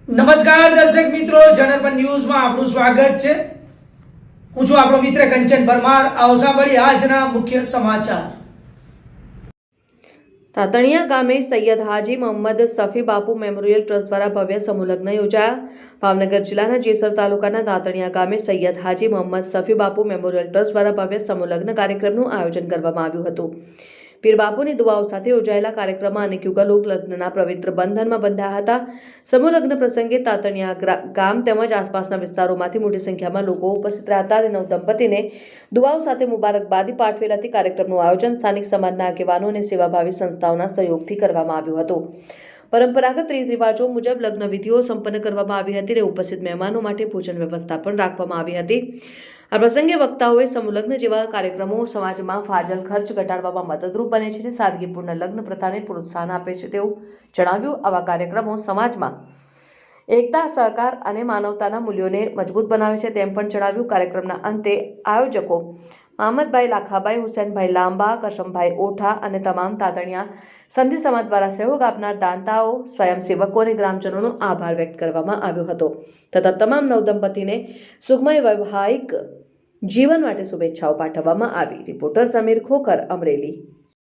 નમસ્કાર દર્શક મિત્રો, જનરપન ન્યૂઝમાં આપનું સ્વાગત છે. હું છું આપણો મિત્ર કંચન પરમાર. આવો સાંભળીએ આજના મુખ્ય સમાચાર. તાતણિયા ગામે સૈયદ હાજી મોહમ્મદ સફી બાપુ મેમોરિયલ ટ્રસ્ટ દ્વારા ભવ્ય સમૂહ લગ્ન યોજાયા. ભાવનગર જિલ્લાના જેસર તાલુકાના તાતણિયા ગામે સૈયદ હાજી મોહમ્મદ સફી બાપુ મેમોરિયલ ટ્રસ્ટ દ્વારા ભવ્ય સમૂહ લગ્ન કાર્યક્રમનું આયોજન કરવામાં આવ્યું હતું. પીર બાપુની દુઆઓ સાથે યોજાયેલા કાર્યક્રમમાં અનેક યુગલો લગ્નના પવિત્ર બંધનમાં બંધાયા હતા. સમૂહ લગ્ન પ્રસંગે તાતણિયા ગામ તેમજ આસપાસના વિસ્તારોમાંથી મોટી સંખ્યામાં લોકો ઉપસ્થિત રહ્યા હતા અને નવદંપતીને દુઆઓ સાથે મુબારકબાદી પાઠવેલ હતી. કાર્યક્રમનું આયોજન સ્થાનિક સમાજના આગેવાનો અને સેવાભાવી સંસ્થાઓના સહયોગથી કરવામાં આવ્યું હતું. પરંપરાગત રીત રિવાજો મુજબ લગ્ન વિધિઓ સંપન્ન કરવામાં આવી હતી અને ઉપસ્થિત મહેમાનો માટે ભોજન વ્યવસ્થા પણ રાખવામાં આવી હતી. આ પ્રસંગે વક્તાઓએ સમૂહ લગ્ન જેવા કાર્યક્રમો સમાજમાં ફાજલ ખર્ચ ઘટાડવામાં મદદરૂપ બને છે અને સાદગીપૂર્ણ લગ્ન પ્રથાને પ્રોત્સાહન આપે છે તેવું જણાવ્યું. આવા કાર્યક્રમો સમાજમાં એકતા, સહકાર અને માનવતાના મૂલ્યોને મજબૂત બનાવે છે તેમ પણ જણાવ્યું. કાર્યક્રમના અંતે આયોજકો મહમદભાઈ લાખાભાઈ, હુસેનભાઈ લાંબા, કરશમભાઈ ઓઠા અને તમામ તાતણિયા સંધિ સમાજ દ્વારા સહયોગ આપનાર દાતાઓ, સ્વયંસેવકો અને ગ્રામજનોનો આભાર વ્યક્ત કરવામાં આવ્યો હતો તથા તમામ નવદંપતીને સુખમય વૈવાહિક જીવન માટે શુભેચ્છાઓ પાઠવવામાં આવી. રિપોર્ટર સમીર ખોખર, અમરેલી.